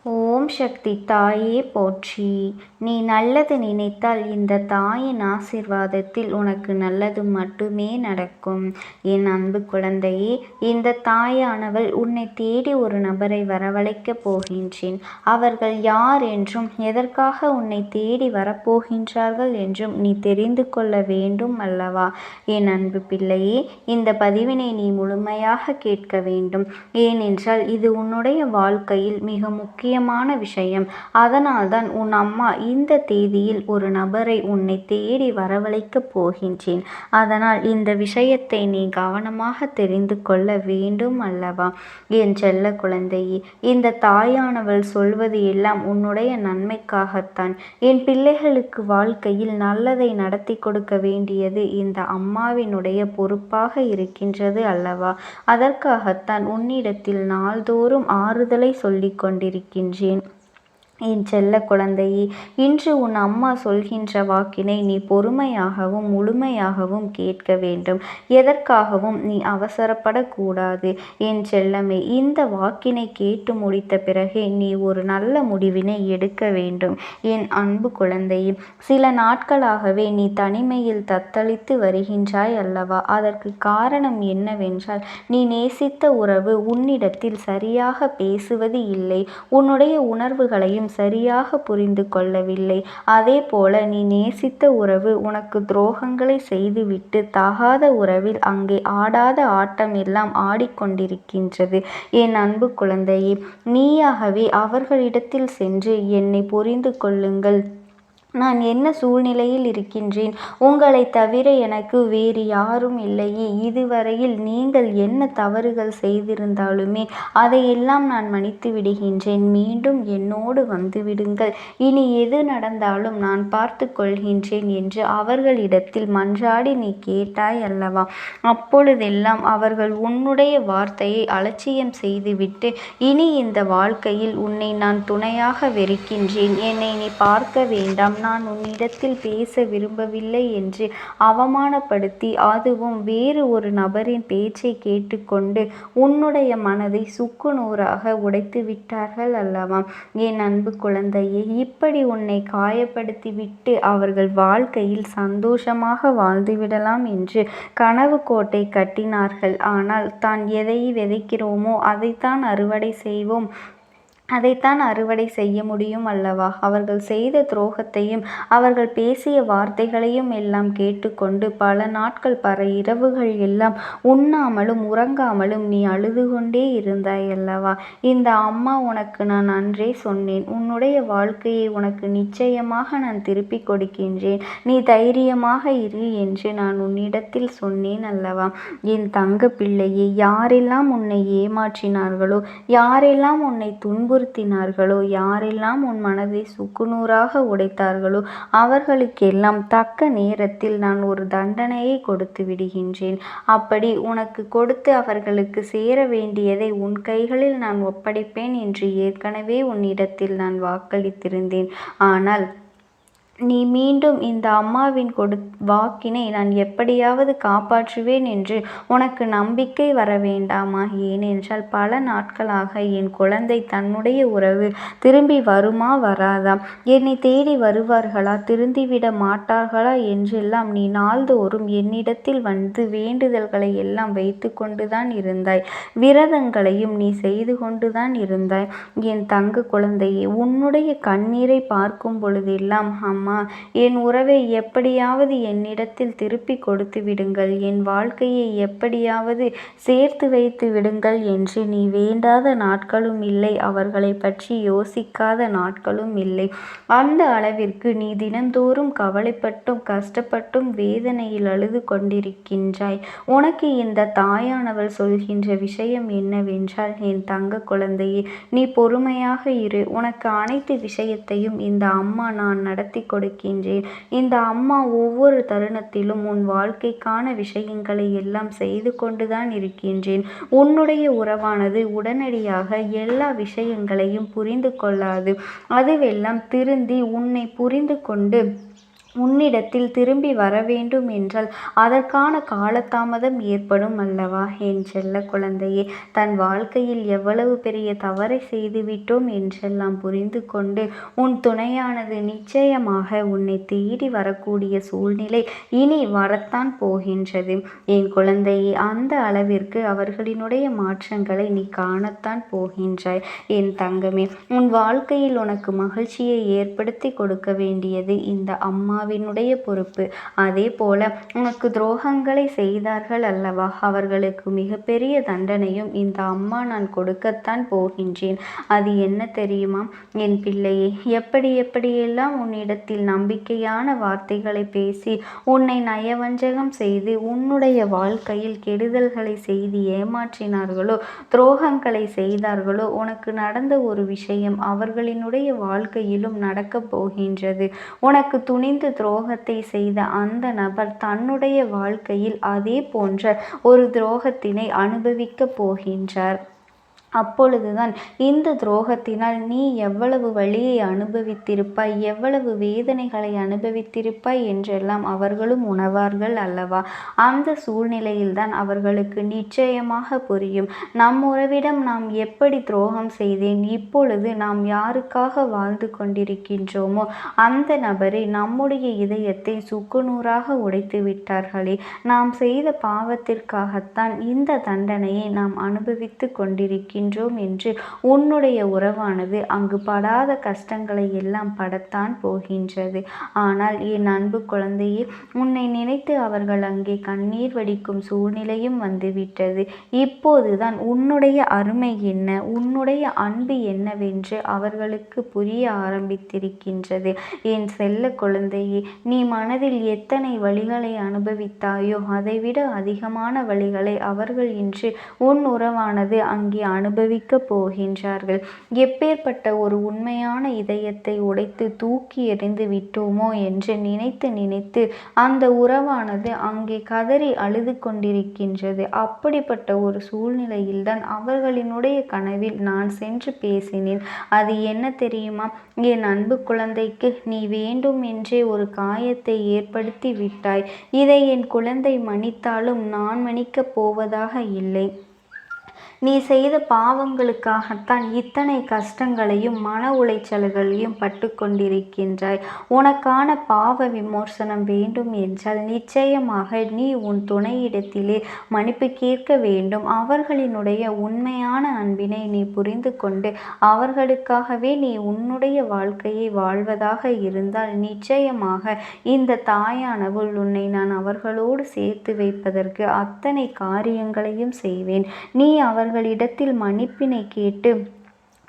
ஓம் சக்தி தாயே போற்றி. நீ நல்லது நினைத்தால் இந்த தாயின் ஆசீர்வாதத்தில் உனக்கு நல்லது மட்டுமே நடக்கும். என் அன்பு குழந்தையே, இந்த தாயானவள் உன்னை தேடி ஒரு நபரை வரவழைக்கப் போகின்றேன். அவர்கள் யார் என்றும் எதற்காக உன்னை தேடி வரப்போகின்றார்கள் என்றும் நீ தெரிந்து கொள்ள வேண்டும் அல்லவா? என் அன்பு பிள்ளையே, இந்த பதிவினை நீ முழுமையாக கேட்க வேண்டும். ஏனென்றால் இது உன்னுடைய வாழ்க்கையில் மிக முக்கியமான விஷயம். அதனால்தான் உன் அம்மா இந்த தேதியில் ஒரு நபரை உன்னை தேடி வரவழைக்கப் போகின்றேன். அதனால் இந்த விஷயத்தை நீ கவனமாக தெரிந்து கொள்ள வேண்டும் அல்லவா? என் செல்ல குழந்தையே, இந்த தாயானவள் சொல்வது எல்லாம் உன்னுடைய நன்மைக்காகத்தான். என் பிள்ளைகளுக்கு வாழ்க்கையில் நல்லதை நடத்தி கொடுக்க வேண்டியது இந்த அம்மாவினுடைய பொறுப்பாக இருக்கின்றது அல்லவா? அதற்காகத்தான் உன்னிடத்தில் நாள்தோறும் ஆறுதலை சொல்லிக் கொண்டிருக்கின்றேன். என் செல்ல குழந்தையே, இன்று உன் அம்மா சொல்கின்ற வாக்கினை நீ பொறுமையாகவும் முழுமையாகவும் கேட்க வேண்டும். எதற்காகவும் நீ அவசரப்படக்கூடாது. என் செல்லமே, இந்த வாக்கினை கேட்டு முடித்த பிறகே நீ ஒரு நல்ல முடிவினை எடுக்க வேண்டும். என் அன்பு குழந்தையே, சில நாட்களாகவே நீ தனிமையில் தத்தளித்து வருகின்றாய் அல்லவா? அதற்கு காரணம் என்னவென்றால், நீ நேசித்த உறவு உன்னிடத்தில் சரியாக பேசுவது இல்லை. உன்னுடைய உணர்வுகளையும் சரியாக புரிந்து கொள்ளவில்லை. அதே போல நீ நேசித்த உறவு உனக்கு துரோகங்களை செய்துவிட்டு தகாத உறவில் அங்கே ஆடாத ஆட்டம் எல்லாம் ஆடிக்கொண்டிருக்கின்றது. என் அன்பு குழந்தையே, நீயாகவே அவர்களிடத்தில் சென்று என்னை புரிந்து கொள்ளுங்கள், நான் என்ன சூழ்நிலையில் இருக்கின்றேன், உங்களை தவிர எனக்கு வேறு யாரும் இல்லையே, இதுவரையில் நீங்கள் என்ன தவறுகள் செய்திருந்தாலுமே அதையெல்லாம் நான் மன்னித்து விடுகின்றேன். மீண்டும் என்னோடு வந்து விடுங்கள். இனி எது நடந்தாலும் நான் பார்த்து கொள்கின்றேன் என்று அவர்களிடத்தில் மன்றாடி நீ கேட்டாய் அல்லவா? அப்பொழுதெல்லாம் அவர்கள் உன்னுடைய வார்த்தையை அலட்சியம் செய்துவிட்டு, இனி இந்த வாழ்க்கையில் உன்னை நான் துணையாக வெறுக்கின்றேன், என்னை நீ பார்க்க வேண்டாம், நான் உன்னிடத்தில் பேச விரும்பவில்லை என்று அவமானப்படுத்தி, அதுவும் வேறு ஒரு நபரின் பேச்சை கேட்டுக்கொண்டு உன்னுடைய மனதை சுக்குநூறாக உடைத்து விட்டார்கள் அல்லவா? என் அன்பு குழந்தையே, இப்படி உன்னை காயப்படுத்திவிட்டு அவர்கள் வாழ்க்கையில் சந்தோஷமாக வாழ்ந்துவிடலாம் என்று கனவு கோட்டை கட்டினார்கள். ஆனால் தான் எதை விதைக்கிறோமோ அதைத்தான் அறுவடை செய்வோம், அதைத்தான் அறுவடை செய்ய முடியும் அல்லவா? அவர்கள் செய்த துரோகத்தையும் அவர்கள் பேசிய வார்த்தைகளையும் எல்லாம் கேட்டுக்கொண்டு பல நாட்கள் இரவுகள் எல்லாம் உண்ணாமலும் உறங்காமலும் நீ அழுது கொண்டே இருந்தாய் அல்லவா? இந்த அம்மா உனக்கு நான் அன்றே சொன்னேன், உன்னுடைய வாழ்க்கையை உனக்கு நிச்சயமாக நான் திருப்பி கொடுக்கின்றேன், நீ தைரியமாக இரு என்று நான் உன்னிடத்தில் சொன்னேன் அல்லவா? என் தங்க பிள்ளையை, யாரெல்லாம் உன்னை ஏமாற்றினார்களோ, யாரெல்லாம் உன்னை துன்புறுத்தினார்களோ, யாரெல்லாம் உன் மனதை சுக்குநூறாக உடைத்தார்களோ அவர்களுக்கெல்லாம் தக்க நேரத்தில் நான் ஒரு தண்டனையை கொடுத்து விடுகின்றேன். அப்படி உனக்கு கொடுத்து அவர்களுக்கு சேர வேண்டியதை உன் கைகளில் நான் ஒப்படைப்பேன் என்று ஏற்கனவே உன்னிடத்தில் நான் வாக்களித்திருந்தேன். ஆனால் நீ மீண்டும் இந்த அம்மாவின் வாக்கினை நான் எப்படியாவது காப்பாற்றுவேன் என்று உனக்கு நம்பிக்கை வர வேண்டாமா? ஏனென்றால் பல நாட்களாக என் குழந்தை தன்னுடைய உறவு திரும்பி வருமா வராதா, என்னை தேடி வருவார்களா, திருந்திவிட மாட்டார்களா என்றெல்லாம் நீ நாள்தோறும் என்னிடத்தில் வந்து வேண்டுதல்களை எல்லாம் வைத்து கொண்டுதான் இருந்தாய். விரதங்களையும் நீ செய்து கொண்டுதான் இருந்தாய். என் தங்க குழந்தையே, உன்னுடைய கண்ணீரை பார்க்கும் பொழுதெல்லாம், அம்மா, என் உறவை எப்படியாவது என்னிடத்தில் திருப்பி கொடுத்து விடுங்கள், என் வாழ்க்கையை எப்படியாவது சேர்த்து வைத்து விடுங்கள் என்று நீ வேண்டாத நாட்களும் இல்லை, அவர்களை பற்றி யோசிக்காத நாட்களும் இல்லை. அந்த அளவிற்கு நீ தினந்தோறும் கவலைப்பட்டும் கஷ்டப்பட்டும் வேதனையில் அழுது கொண்டிருக்கின்றாய். உனக்கு இந்த தாயானவள் சொல்கின்ற விஷயம் என்னவென்றால், என் தங்க குழந்தையே, நீ பொறுமையாக இரு, உனக்கு அனைத்து விஷயத்தையும் இந்த அம்மா நான் நடத்தி கொடுக்கின்றேன். இந்த அம்மா ஒவ்வொரு தருணத்திலும் உன் வாழ்க்கைக்கான விஷயங்களை எல்லாம் செய்து கொண்டுதான் இருக்கின்றேன். உன்னுடைய உறவானது உடனடியாக எல்லா விஷயங்களையும் புரிந்து கொள்ளாது. அதுவெல்லாம் திருந்தி உன்னை புரிந்து கொண்டு உன்னிடத்தில் திரும்பி வரவேண்டும் என்றால் அதற்கான காலதாமதம் ஏற்படும் அல்லவா? என் செல்ல குழந்தையே, தன் வாழ்க்கையில் எவ்வளவு பெரிய தவறை செய்துவிட்டோம் என்றெல்லாம் புரிந்து கொண்டு உன் துணையானது நிச்சயமாக உன்னை தேடி வரக்கூடிய சூழ்நிலை இனி வரத்தான் போகின்றது. என் குழந்தையே, அந்த அளவிற்கு அவர்களினுடைய மாற்றங்களை நீ காணத்தான் போகின்றாய். என் தங்கமே, உன் வாழ்க்கையில் உனக்கு மகிழ்ச்சியை ஏற்படுத்தி கொடுக்க வேண்டியது இந்த அம்மாவினுடைய பொறுப்பு. அதே போல உனக்கு துரோகங்களை செய்தார்கள் அல்லவா, அவர்களுக்கு மிகப்பெரிய தண்டனையும் இந்த அம்மா நான் கொடுக்கத்தான் போகின்றேன். அது என்ன தெரியுமா என் பிள்ளையே? எப்படியெல்லாம் உன்னிடத்தில் நம்பிக்கையான வார்த்தைகளை பேசி உன்னை நயவஞ்சகம் செய்து உன்னுடைய வாழ்க்கையில் கெடுதல்களை செய்து ஏமாற்றினார்களோ, துரோகங்களை செய்தார்களோ, உனக்கு நடந்த ஒரு விஷயம் அவர்களினுடைய வாழ்க்கையிலும் நடக்கப் போகின்றது. உனக்கு துணிந்து துரோகத்தை செய்த அந்த நபர் தன்னுடைய வாழ்க்கையில் அதே போன்ற ஒரு துரோகத்தினை அனுபவிக்கப் போகின்றார். அப்பொழுதுதான் இந்த துரோகத்தினால் நீ எவ்வளவு வலியை அனுபவித்திருப்பாய், எவ்வளவு வேதனைகளை அனுபவித்திருப்பாய் என்றெல்லாம் அவர்களும் உணர்வார்கள் அல்லவா? அந்த சூழ்நிலையில்தான் அவர்களுக்கு நிச்சயமாக புரியும், நம் உறவிடம் நாம் எப்படி துரோகம் செய்தேன், இப்பொழுது நாம் யாருக்காக வாழ்ந்து கொண்டிருக்கின்றோமோ அந்த நபரை நம்முடைய இதயத்தை சுக்குநூறாக உடைத்து விட்டார்களே, நாம் செய்த பாவத்திற்காகத்தான் இந்த தண்டனையை நாம் அனுபவித்து கொண்டிருக்கின்றோம் என்று உன்னுடைய உறவானது அங்கு படாத கஷ்டங்களை எல்லாம் படத்தான் போகின்றது. ஆனால் என் அன்பு குழந்தையே, உன்னை நினைத்து அவர்கள் அங்கே கண்ணீர் வடிக்கும் சூழ்நிலையும் வந்துவிட்டது. இப்போதுதான் உன்னுடைய அருமை என்ன, உன்னுடைய அன்பு என்னவென்று அவர்களுக்கு புரிய ஆரம்பித்திருக்கின்றது. என் செல்ல குழந்தையே, நீ மனதில் எத்தனை வலிகளை அனுபவித்தாயோ அதைவிட அதிகமான வலிகளை அவர்கள் இன்று உன் உறவானது அங்கே அனுபவிக்கப் போகின்றார்கள். எப்பேற்பட்ட ஒரு உண்மையான இதயத்தை உடைத்து தூக்கி எறிந்து விட்டோமோ என்று நினைத்து அந்த உறவானது அங்கே கதறி அழுது கொண்டிருக்கின்றது. அப்படிப்பட்ட ஒரு சூழ்நிலையில்தான் அவர்களினுடைய கனவில் நான் சென்று பேசினேன். அது என்ன தெரியுமா? என் அன்பு குழந்தைக்கு நீ வேண்டும் என்றே ஒரு காயத்தை ஏற்படுத்தி விட்டாய். இதை என் குழந்தை மன்னித்தாலும் நான் மன்னிக்கப் போவதாக இல்லை. நீ செய்த பாவங்களுக்காகத்தான் இத்தனை கஷ்டங்களையும் மன உளைச்சல்களையும் பட்டு கொண்டிருக்கின்றாய். உனக்கான பாவ விமோசனம் வேண்டும் என்றால் நிச்சயமாக நீ உன் துணையிடத்திலே மன்னிப்பு கேட்க வேண்டும். அவர்களினுடைய உண்மையான அன்பினை நீ புரிந்து கொண்டு அவர்களுக்காகவே நீ உன்னுடைய வாழ்க்கையை வாழ்வதாக இருந்தால் நிச்சயமாக இந்த தாயானவள் உன்னை நான் அவர்களோடு சேர்த்து வைப்பதற்கு அத்தனை காரியங்களையும் செய்வேன். நீ அவர்களிடத்தில் மன்னிப்பினை கேட்டு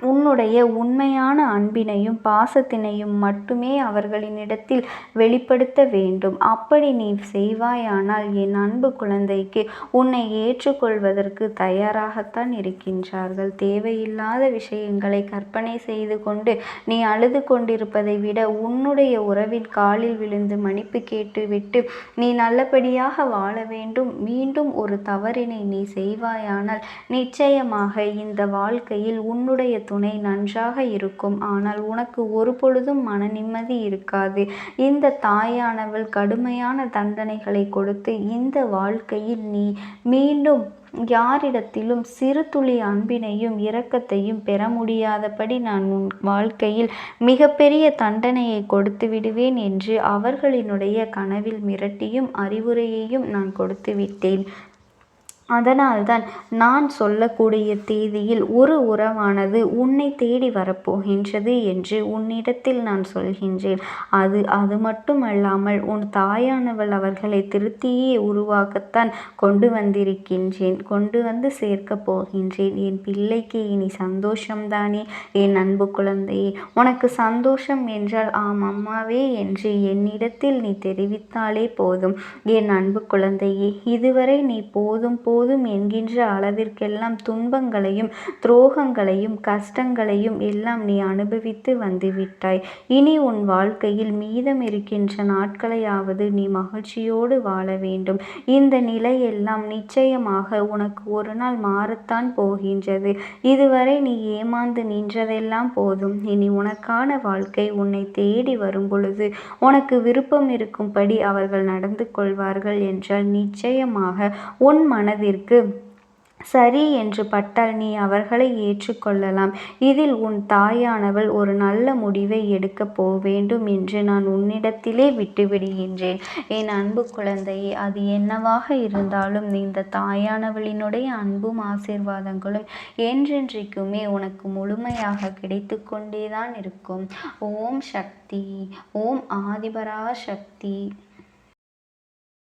உன்னுடைய உண்மையான அன்பினையும் பாசத்தினையும் மட்டுமே அவர்களினிடத்தில் வெளிப்படுத்த வேண்டும். அப்படி நீ செய்வாயானால் என் அன்பு குழந்தைக்கு உன்னை ஏற்றுக்கொள்வதற்கு தயாராகத்தான் இருக்கின்றார்கள். தேவையில்லாத விஷயங்களை கற்பனை செய்து கொண்டு நீ அழுது கொண்டிருப்பதை விட உன்னுடைய உறவின் காலில் விழுந்து மன்னிப்பு கேட்டுவிட்டு நீ நல்லபடியாக வாழ வேண்டும். மீண்டும் ஒரு தவறினை நீ செய்வாயானால் நிச்சயமாக இந்த வாழ்க்கையில் உன்னுடைய துணை நன்றாக இருக்கும். ஆனால் உனக்கு ஒரு பொழுதும் மன நிம்மதி இருக்காது. இந்த தாயானவள் கடுமையான தண்டனைகளை கொடுத்து இந்த வாழ்க்கையில் நீ மீண்டும் யாரிடத்திலும் சிறு துளி அன்பினையும் இரக்கத்தையும் பெற முடியாதபடி நான் உன் வாழ்க்கையில் மிகப்பெரிய தண்டனையை கொடுத்து விடுவேன் என்று அவர்களினுடைய கனவில் மிரட்டியும் அறிவுரையையும் நான் கொடுத்து விட்டேன். அதனால்தான் நான் சொல்லக்கூடிய தேதியில் ஒரு உறவானது உன்னை தேடி வரப்போகின்றது என்று உன்னிடத்தில் நான் சொல்கின்றேன். அது மட்டுமல்லாமல் உன் தாயானவள் அவர்களை திருத்தியே உருவாக்கத்தான் கொண்டு வந்திருக்கின்றேன், கொண்டு வந்து சேர்க்கப் போகின்றேன். என் பிள்ளைக்கு இனி சந்தோஷம்தானே என் அன்பு குழந்தையே? உனக்கு சந்தோஷம் என்றால் ஆம் அம்மாவே என்று என்னிடத்தில் நீ தெரிவித்தாலே போதும். என் அன்பு குழந்தையே, இதுவரை நீ போதும் போதும் என்கின்ற அளவிற்கெல்லாம் துன்பங்களையும் துரோகங்களையும் கஷ்டங்களையும் எல்லாம் நீ அனுபவித்து வந்துவிட்டாய். இனி உன் வாழ்க்கையில் மீதம் இருக்கின்ற நாட்களையாவது நீ மகிழ்ச்சியோடு வாழ வேண்டும். இந்த நிலையெல்லாம் நிச்சயமாக உனக்கு ஒரு நாள் மாறத்தான் போகின்றது. இதுவரை நீ ஏமாந்து நின்றதெல்லாம் போதும். இனி உனக்கான வாழ்க்கை உன்னை தேடி வரும் பொழுது உனக்கு விருப்பம் இருக்கும்படி அவர்கள் நடந்து கொள்வார்கள் என்றால் நிச்சயமாக உன் மனதிற்கு சரி என்று பட்டால் நீ அவர்களை ஏற்றுக்கொள்ளலாம். இதில் உன் தாயானவள் ஒரு நல்ல முடிவை எடுக்கப் வேண்டும் என்று நான் உன்னிடத்திலே விட்டுவிடுகின்றேன். என் அன்பு குழந்தையே, அது என்னவாக இருந்தாலும் இந்த தாயானவளினுடைய அன்பும் ஆசீர்வாதங்களும் என்றென்றைக்குமே உனக்கு முழுமையாக கிடைத்து கொண்டேதான் இருக்கும். ஓம் சக்தி. ஓம் ஆதிபரா சக்தி.